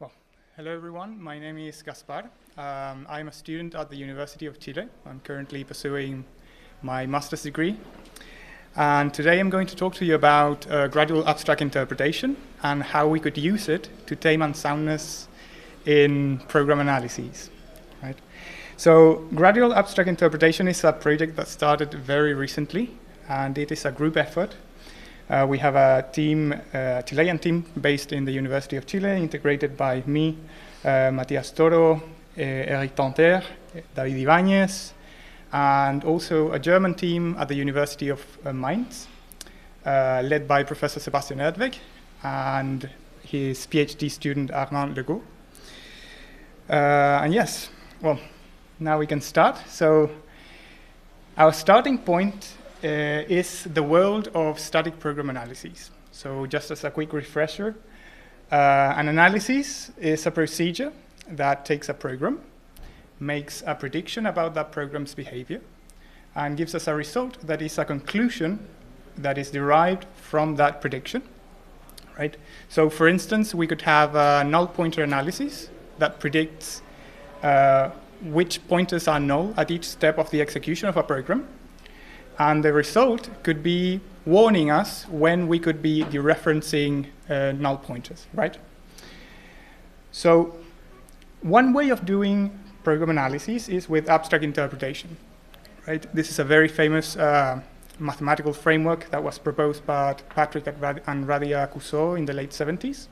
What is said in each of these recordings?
Well, hello everyone. My name is Gaspar. I'm a student at the University of Chile. I'm currently pursuing my master's degree. And today I'm going to talk to you about gradual abstract interpretation and how we could use it to tame unsoundness in program analyses. Right? So gradual abstract interpretation is a project that started very recently, and it is a group effort. We have a team, Chilean team based in the University of Chile, integrated by me, Matías, Toro, Éric, Tanter, David Ibáñez, and also a German team at the University of Mainz, led by Professor Sebastian Erdweg and his PhD student Armand Legault. And yes, well, now we can start. So our starting point is the world of static program analyses. So just as a quick refresher, an analysis is a procedure that takes a program, makes a prediction about that program's behavior, and gives us a result that is a conclusion that is derived from that prediction. Right? So for instance, we could have a null pointer analysis that predicts which pointers are null at each step of the execution of a program. And the result could be warning us when we could be dereferencing null pointers, right? So one way of doing program analysis is with abstract interpretation, right? This is a very famous mathematical framework that was proposed by Patrick and Radia Cousteau in the late 70s.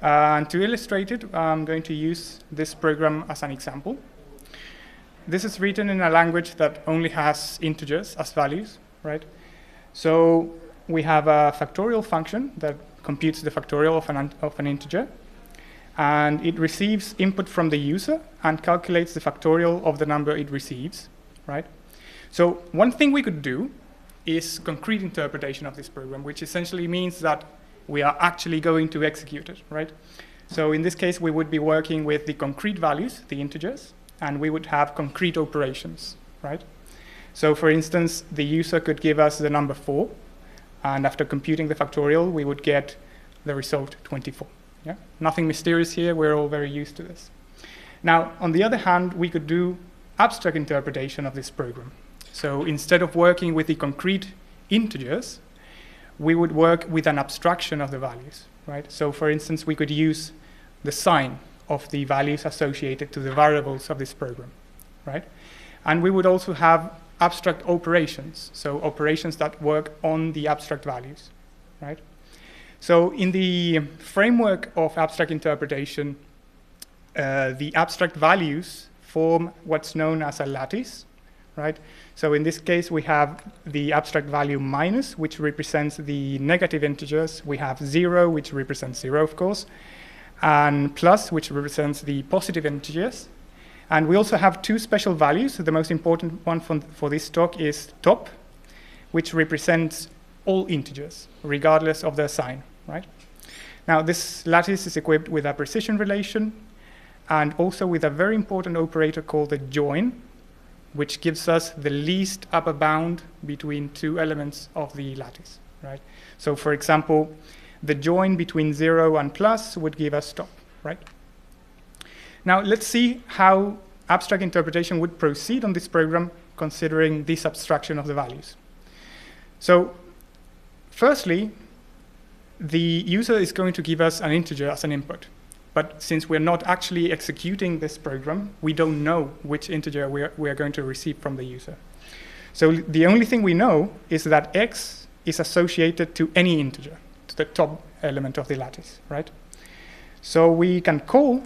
And to illustrate it, I'm going to use this program as an example. This is written in a language that only has integers as values, right? So we have a factorial function that computes the factorial of an integer, and it receives input from the user and calculates the factorial of the number it receives, right? So one thing we could do is concrete interpretation of this program, which essentially means that we are actually going to execute it, right? So in this case, we would be working with the concrete values, the integers, and we would have concrete operations, right? So for instance, the user could give us the number 4, and after computing the factorial, we would get the result 24. Yeah? Nothing mysterious here, we're all very used to this. Now, on the other hand, we could do abstract interpretation of this program. So instead of working with the concrete integers, we would work with an abstraction of the values, right? So for instance, we could use the sign of the values associated to the variables of this program, right? And we would also have abstract operations, so operations that work on the abstract values, right? So in the framework of abstract interpretation, the abstract values form what's known as a lattice, right? So in this case, we have the abstract value minus, which represents the negative integers. We have 0, which represents 0, of course, and plus, which represents the positive integers. And we also have two special values. So the most important one for this talk is top, which represents all integers, regardless of their sign, right? Now, this lattice is equipped with a precision relation and also with a very important operator called the join, which gives us the least upper bound between two elements of the lattice, right? So for example, the join between 0 and plus would give us top, right? Now let's see how abstract interpretation would proceed on this program considering this abstraction of the values. So firstly, the user is going to give us an integer as an input. But since we're not actually executing this program, we don't know which integer we are going to receive from the user. So the only thing we know is that x is associated to any integer, to the top element of the lattice, right? So we can call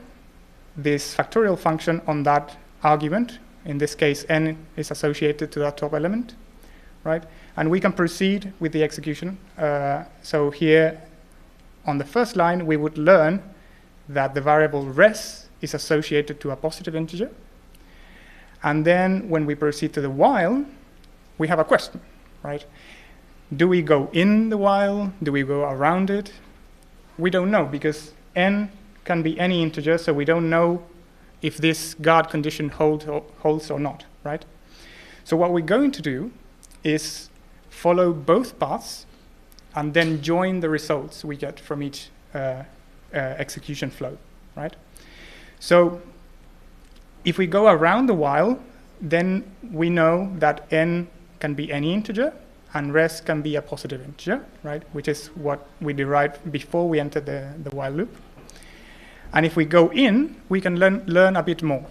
this factorial function on that argument. In this case, n is associated to that top element, right? And we can proceed with the execution. So here on the first line, we would learn that the variable res is associated to a positive integer. And then when we proceed to the while, we have a question, right? Do we go in the while? Do we go around it? We don't know, because n can be any integer, so we don't know if this guard condition holds or not, right? So what we're going to do is follow both paths and then join the results we get from each execution flow, right? So if we go around the while, then we know that n can be any integer, and res can be a positive integer, right? Which is what we derived before we entered the while loop. And if we go in, we can learn a bit more.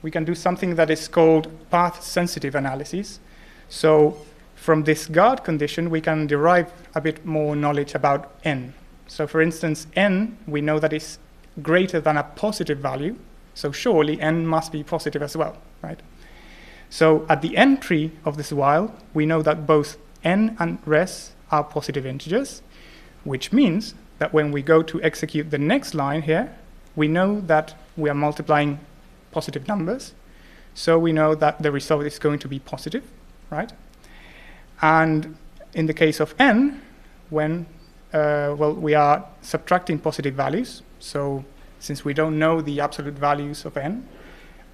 We can do something that is called path-sensitive analysis. So from this guard condition, we can derive a bit more knowledge about n. So for instance, n, we know that is greater than a positive value. So surely n must be positive as well, right? So at the entry of this while, we know that both n and res are positive integers, which means that when we go to execute the next line here, we know that we are multiplying positive numbers. So we know that the result is going to be positive, right? And in the case of n, when we are subtracting positive values. So since we don't know the absolute values of n,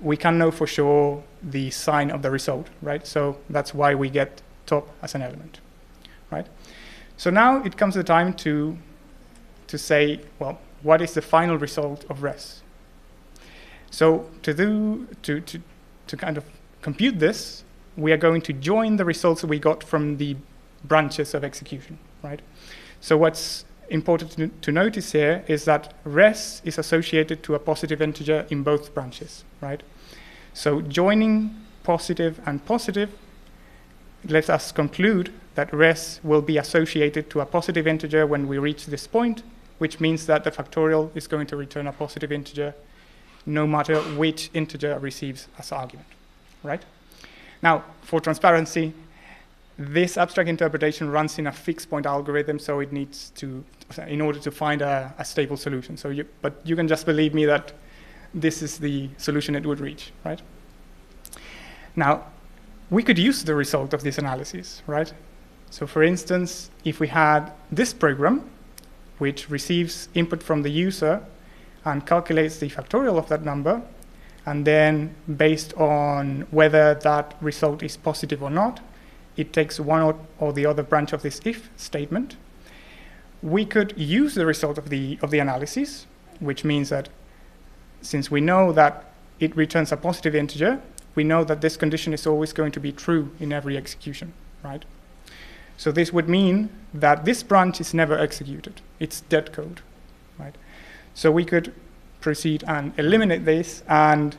we can know for sure the sign of the result, right? So that's why we get top as an element, right? So now it comes the time to say, well, what is the final result of res? So to kind of compute this, we are going to join the results we got from the branches of execution, right? So what's important to notice here is that res is associated to a positive integer in both branches, right? So joining positive and positive lets us conclude that res will be associated to a positive integer when we reach this point, which means that the factorial is going to return a positive integer no matter which integer receives as argument, right? Now, for transparency, this abstract interpretation runs in a fixed point algorithm, so it needs to, in order to find a stable solution. So but you can just believe me that this is the solution it would reach, right? Now, we could use the result of this analysis, right? So for instance, if we had this program, which receives input from the user and calculates the factorial of that number, and then based on whether that result is positive or not, it takes one or the other branch of this if statement. We could use the result of the analysis, which means that since we know that it returns a positive integer, we know that this condition is always going to be true in every execution, right? So this would mean that this branch is never executed. It's dead code, right? So we could proceed and eliminate this and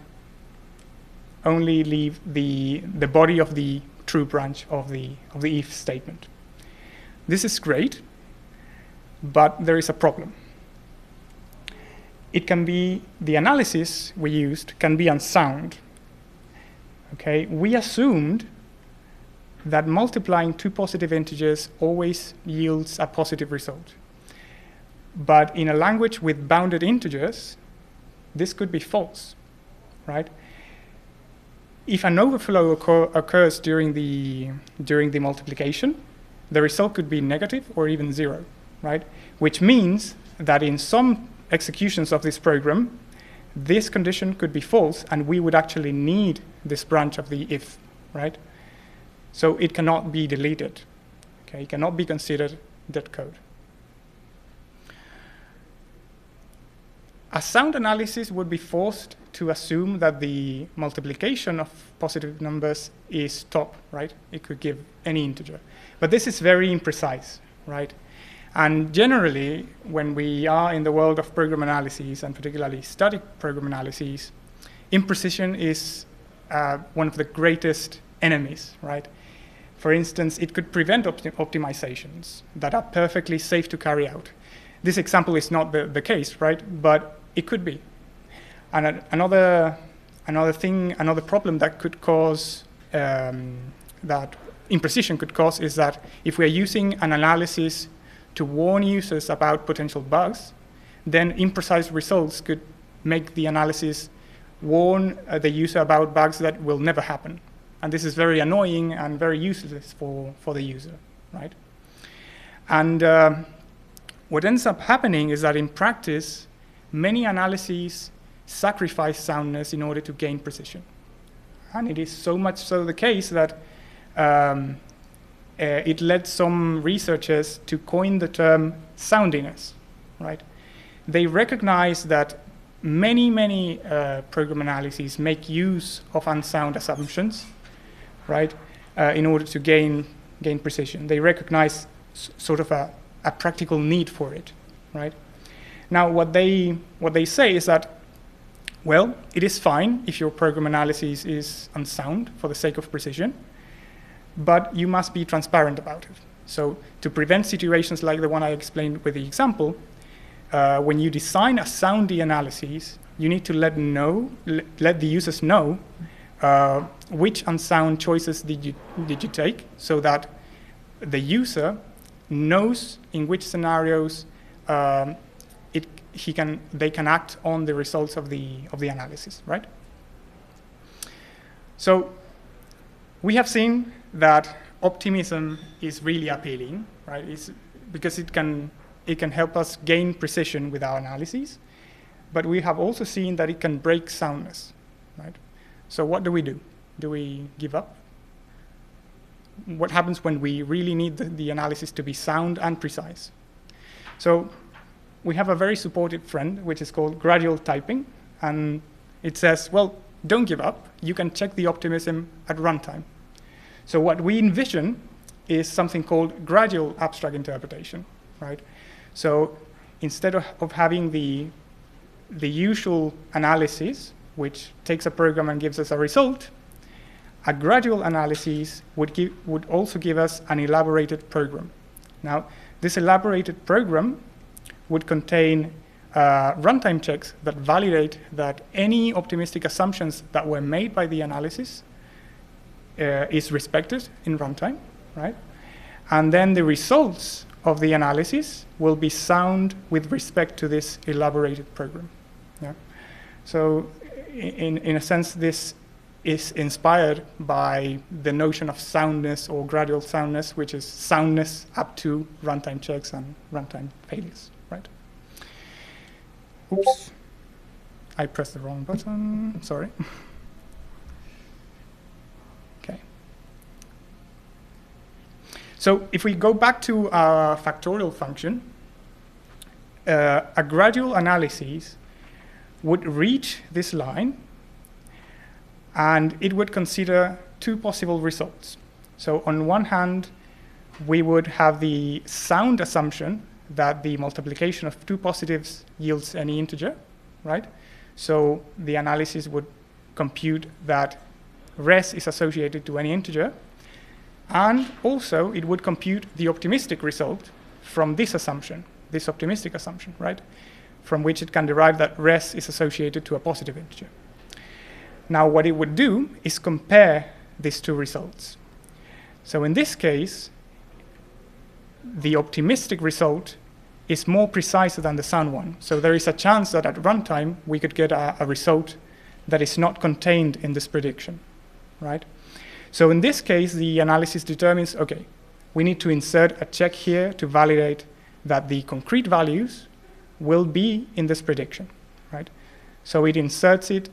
only leave the body of the true branch of the if statement. This is great, but there is a problem. It can be, the analysis we used can be unsound. Okay, we assumed that multiplying two positive integers always yields a positive result. But in a language with bounded integers, this could be false, right? If an overflow occurs during the multiplication, the result could be negative or even 0, right? Which means that in some executions of this program, this condition could be false, and we would actually need this branch of the if, right? So it cannot be deleted. Okay, it cannot be considered dead code. A sound analysis would be forced to assume that the multiplication of positive numbers is top, right? It could give any integer. But this is very imprecise, right? And generally, when we are in the world of program analyses, and particularly static program analyses, imprecision is one of the greatest enemies, right? For instance, it could prevent optimizations that are perfectly safe to carry out. This example is not the case, right? But it could be. And another problem that could cause, that imprecision could cause, is that if we are using an analysis to warn users about potential bugs, then imprecise results could make the analysis warn the user about bugs that will never happen. And this is very annoying and very useless for the user, right? And what ends up happening is that in practice, many analyses sacrifice soundness in order to gain precision. And it is so much so the case that it led some researchers to coin the term soundiness, right? They recognize that many program analyses make use of unsound assumptions, right, in order to gain precision. They recognize sort of a practical need for it, right? Now, what they say is that, well, it is fine if your program analysis is unsound for the sake of precision, but you must be transparent about it. So to prevent situations like the one I explained with the example, when you design a soundy analysis, you need to let the users know which unsound choices did you take, so that the user knows in which scenarios they can act on the results of the analysis, right? So we have seen that optimism is really appealing, right? It's because it can help us gain precision with our analyses, but we have also seen that it can break soundness, right? So what do? Do we give up? What happens when we really need the analysis to be sound and precise? So we have a very supportive friend, which is called Gradual typing, and it says, well, don't give up. You can check the optimism at runtime. So what we envision is something called gradual abstract interpretation, right? So instead of having the usual analysis, which takes a program and gives us a result, a gradual analysis would also give us an elaborated program. Now, this elaborated program would contain runtime checks that validate that any optimistic assumptions that were made by the analysis is respected in runtime, right? And then the results of the analysis will be sound with respect to this elaborated program. Yeah? So in a sense, this is inspired by the notion of soundness or gradual soundness, which is soundness up to runtime checks and runtime failures, right? Oops, I pressed the wrong button, sorry. Okay. So if we go back to our factorial function, a gradual analysis would reach this line, and it would consider two possible results. So on one hand, we would have the sound assumption that the multiplication of two positives yields any integer, right? So the analysis would compute that res is associated to any integer, and also it would compute the optimistic result from this assumption, this optimistic assumption, right? From which it can derive that res is associated to a positive integer. Now what it would do is compare these two results. So in this case, the optimistic result is more precise than the sound one. So there is a chance that at runtime we could get a result that is not contained in this prediction, right? So in this case, the analysis determines, okay, we need to insert a check here to validate that the concrete values will be in this prediction, right? So it inserts it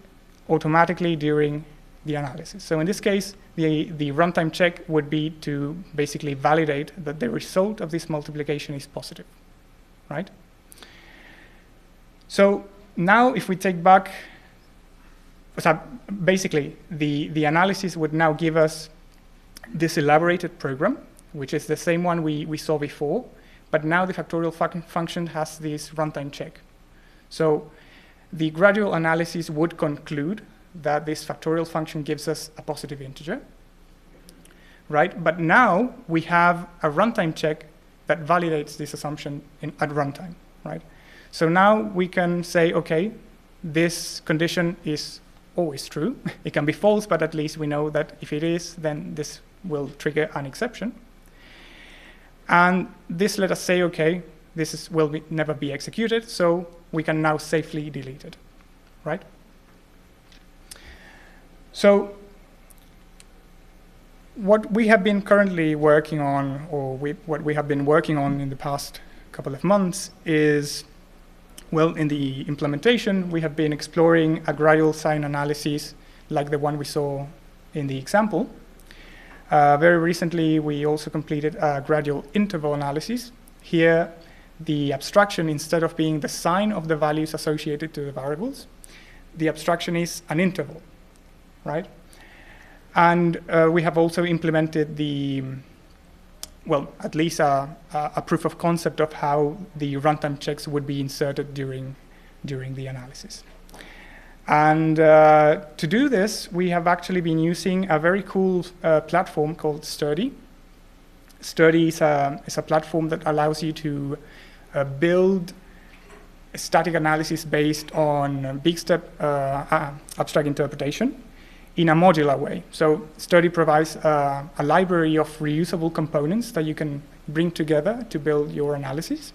automatically during the analysis. So in this case, the runtime check would be to basically validate that the result of this multiplication is positive, right? So now if we take back, so basically the analysis would now give us this elaborated program, which is the same one we saw before, but now the factorial function has this runtime check. So the gradual analysis would conclude that this factorial function gives us a positive integer, right? But now we have a runtime check that validates this assumption at runtime, right? So now we can say, okay, this condition is always true. It can be false, but at least we know that if it is, then this will trigger an exception. And this let us say, okay, this will never be executed, so we can now safely delete it, right? So what we have been currently working on, or what we have been working on in the past couple of months is, well, in the implementation, we have been exploring a gradual sign analysis like the one we saw in the example. Very recently, we also completed a gradual interval analysis. Here, the abstraction, instead of being the sign of the values associated to the variables, the abstraction is an interval, right? And we have also implemented at least a proof of concept of how the runtime checks would be inserted during the analysis. And to do this, we have actually been using a very cool platform called Sturdy. Sturdy is a platform that allows you to build a static analysis based on big step abstract interpretation in a modular way. So Sturdy provides a library of reusable components that you can bring together to build your analysis.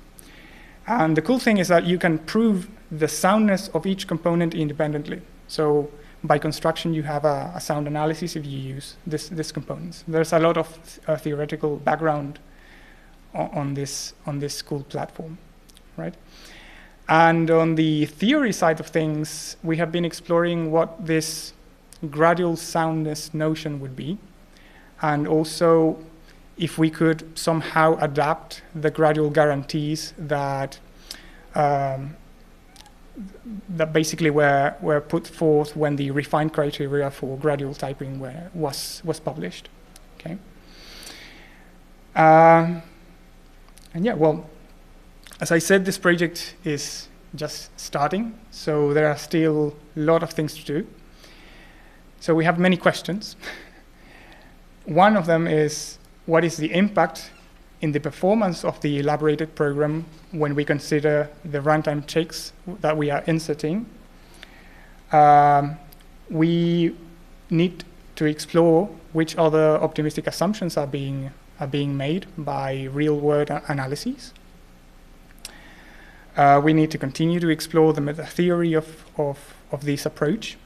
And the cool thing is that you can prove the soundness of each component independently. So by construction, you have a sound analysis if you use this components. There's a lot of theoretical background on this cool platform, right? And on the theory side of things, we have been exploring what this gradual soundness notion would be, and also if we could somehow adapt the gradual guarantees that that basically were put forth when the refined criteria for gradual typing was published. Okay. And yeah, well, as I said, this project is just starting, so there are still a lot of things to do. So we have many questions. One of them is, what is the impact in the performance of the elaborated program when we consider the runtime checks that we are inserting? We need to explore which other optimistic assumptions are being made by real-world analyses. We need to continue to explore the meta theory of this approach.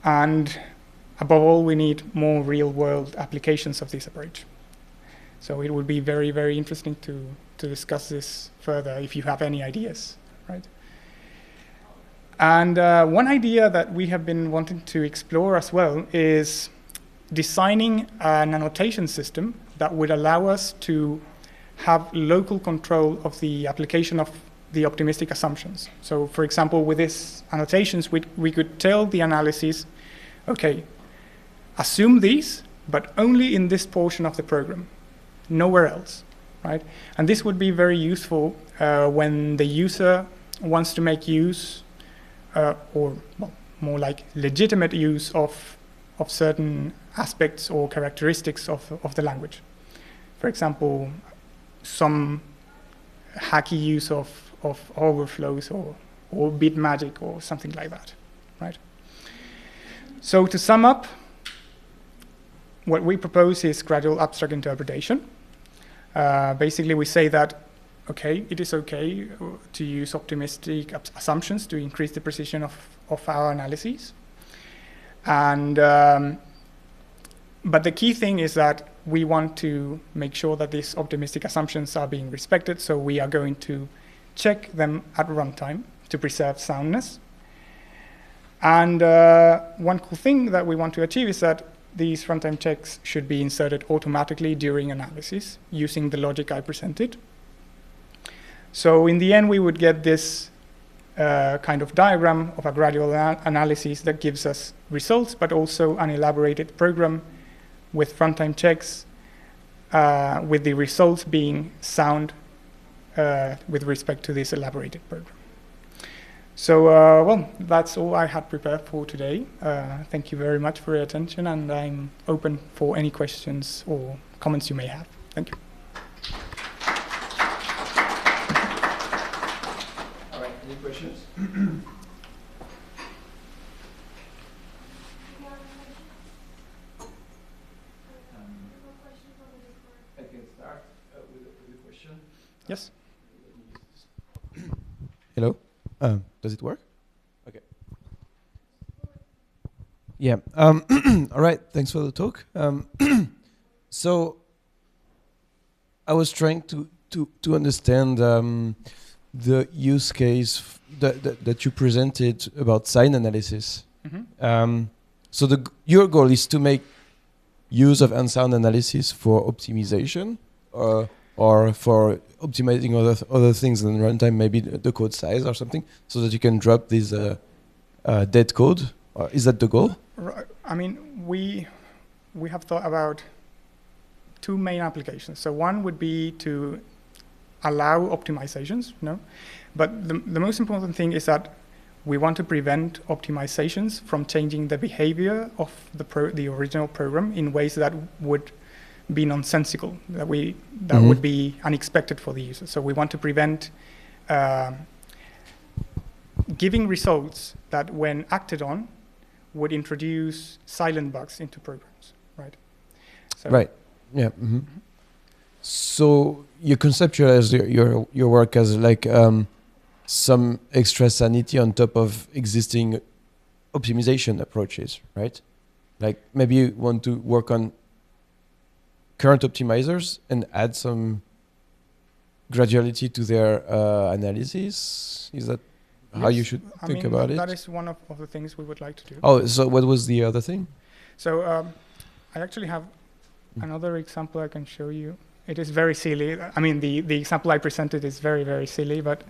And above all, we need more real-world applications of this approach. So it would be very, very interesting to discuss this further if you have any ideas, right? And one idea that we have been wanting to explore as well is designing an annotation system that would allow us to have local control of the application of the optimistic assumptions. So for example, with these annotations, we could tell the analysis, okay, assume these, but only in this portion of the program, nowhere else, right? And this would be very useful when the user wants to make use or well, more like legitimate use of certain aspects or characteristics of the language. For example, some hacky use of overflows or bit magic or something like that, right? So to sum up, what we propose is gradual abstract interpretation. Basically, we say that, okay, it is okay to use optimistic assumptions to increase the precision of our analyses. And but the key thing is that we want to make sure that these optimistic assumptions are being respected, so we are going to check them at runtime to preserve soundness. And one cool thing that we want to achieve is that these runtime checks should be inserted automatically during analysis using the logic I presented. So in the end, we would get this kind of diagram of a gradual analysis that gives us results, but also an elaborated program with runtime checks, with the results being sound with respect to this elaborated program. So, well, that's all I had prepared for today. Thank you very much for your attention, and I'm open for any questions or comments you may have. Thank you. All right, any questions? I can start with a question. Yes. Hello. Does it work? Okay. Yeah. All right. Thanks for the talk. So I was trying to understand the use case that you presented about sign analysis. Mm-hmm. So your goal is to make use of unsound analysis for optimization, or or for optimizing other things than runtime, maybe the code size or something, so that you can drop this dead code? Or is that the goal? I mean, we have thought about two main applications. So one would be to allow optimizations, but the most important thing is that we want to prevent optimizations from changing the behavior of the original program in ways that would be nonsensical, that would be unexpected for the user. So we want to prevent giving results that, when acted on, would introduce silent bugs into programs, right? So right. Yeah. Mm-hmm. So you conceptualize your work as like some extra sanity on top of existing optimization approaches, right? Like maybe you want to work on current optimizers and add some graduality to their analyses. Is that how you should think about it? That is one of the things we would like to do. Oh, so what was the other thing? So I actually have another example I can show you. It is very silly. I mean, the example I presented is very, very silly, but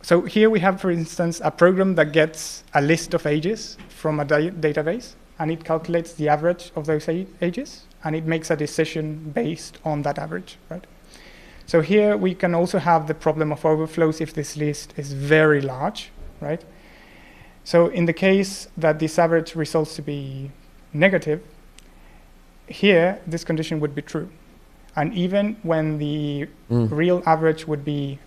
so here we have, for instance, a program that gets a list of ages from a database, and it calculates the average of those ages, and it makes a decision based on that average, right? So here we can also have the problem of overflows if this list is very large, right? So in the case that this average results to be negative, here this condition would be true. And even when the real average would be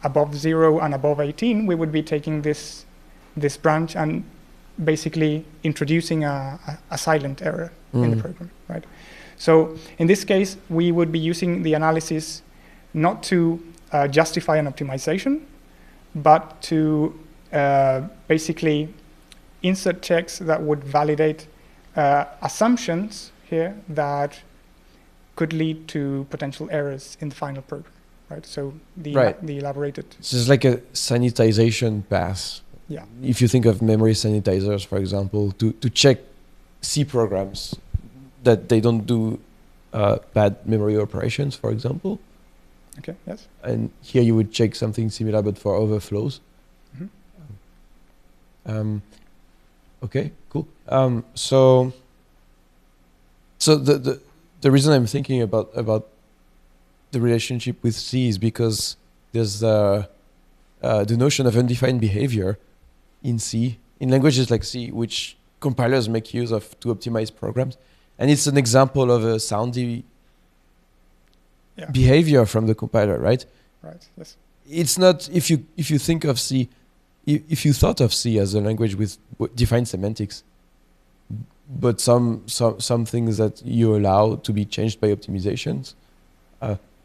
above 0 and above 18, we would be taking this branch and basically introducing a silent error in the program, right? So in this case, we would be using the analysis not to justify an optimization, but to basically insert checks that would validate assumptions here that could lead to potential errors in the final program, right? So the elaborated. So it's like a sanitization pass. Yeah. If you think of memory sanitizers, for example, to check C programs that they don't do bad memory operations, for example. Okay, yes. And here you would check something similar, but for overflows. Okay, cool. So the reason I'm thinking about the relationship with C is because there's the notion of undefined behavior in C, in languages like C, which compilers make use of to optimize programs. And it's an example of a soundy behavior from the compiler, right? Right, yes. It's not, if you think of C, if you thought of C as a language with defined semantics, but some things that you allow to be changed by optimizations,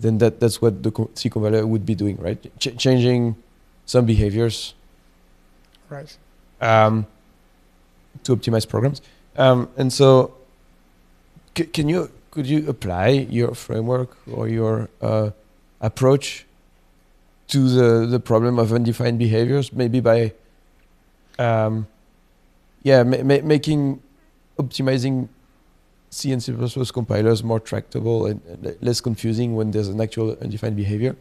then that's what the C compiler would be doing, right? Changing some behaviors, right? To optimize programs, and so could you apply your framework or your approach to the problem of undefined behaviors, maybe by making optimizing C and C++ compilers more tractable and less confusing when there's an actual undefined behavior?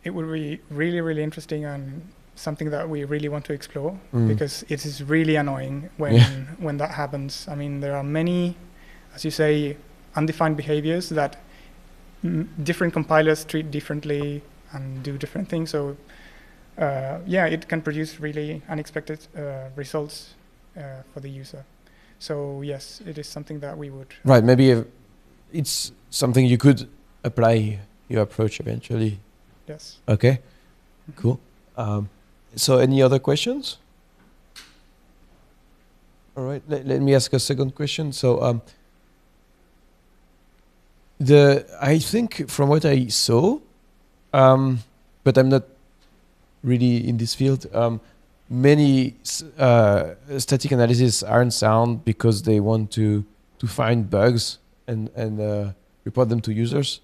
It would be really, really interesting and something that we really want to explore, because it is really annoying when that happens. I mean, there are many, as you say, undefined behaviors that different compilers treat differently and do different things. So it can produce really unexpected results for the user. So yes, it is something that we would... Right, maybe it's something you could apply your approach eventually. Yes. Okay, cool. So any other questions? All right, let me ask a second question. So I think from what I saw, but I'm not really in this field, many static analyses aren't sound because they want to find bugs and report them to users.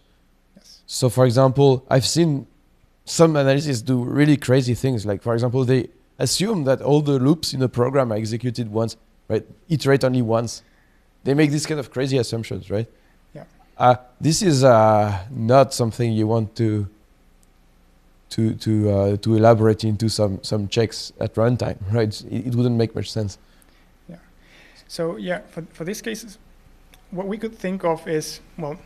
Yes. So for example, I've seen some analyses do really crazy things. Like for example, they assume that all the loops in a program are executed once, right? Iterate only once. They make these kind of crazy assumptions, right? Yeah. this is not something you want to elaborate into some checks at runtime, right? It wouldn't make much sense. Yeah. So yeah, for these cases, what we could think of is, well,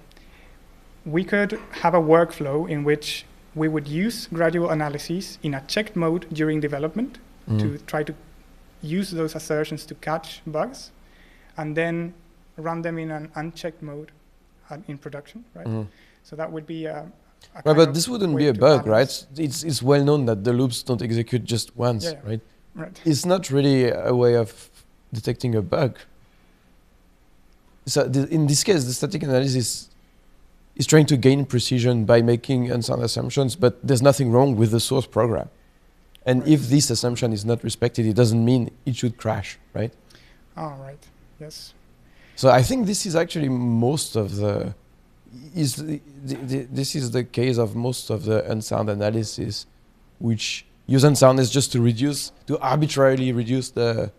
we could have a workflow in which we would use gradual analyses in a checked mode during development to try to use those assertions to catch bugs, and then run them in an unchecked mode in production, right? So that would be a right, but this wouldn't be a bug, balance. right? It's well known that the loops don't execute just once, Yeah, right? Right. It's not really a way of detecting a bug. So in this case, the static analysis is trying to gain precision by making unsound assumptions, but there's nothing wrong with the source program. And Right. if this assumption is not respected, it doesn't mean it should crash, right? Oh, right. Yes. So I think this is actually most of the this is the case of most of the unsound analysis, which use unsoundness just to arbitrarily reduce the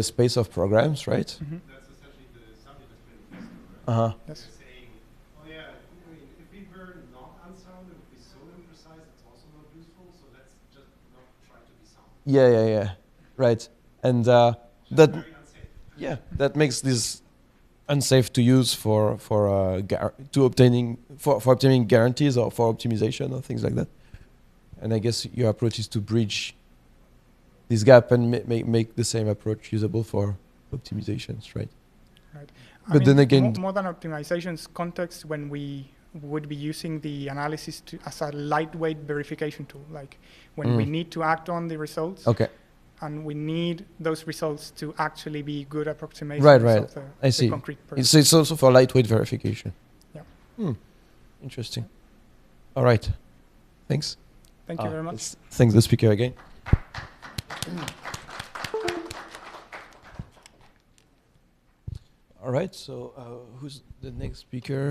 space of programs, right? That's essentially the something that's been requested, right? Uh-huh. Yes. They're saying, oh yeah, I mean, if we were not unsound, it would be so imprecise, it's also not useful, so let's just not try to be sound. Yeah. Right. And So that it's very unsafe. yeah, that makes this unsafe to use for obtaining guarantees or for optimization or things like that. And I guess your approach is to bridge this gap and make the same approach usable for optimizations, right? Right. But then again, more than optimizations context, when we would be using the analysis as a lightweight verification tool, like when we need to act on the results, okay, and we need those results to actually be good approximations Right. of I the see. concrete It's also for lightweight verification. Yeah. Interesting. All right. Thanks. Thank you very much. Let's thank the speaker again. All right. So who's the next speaker?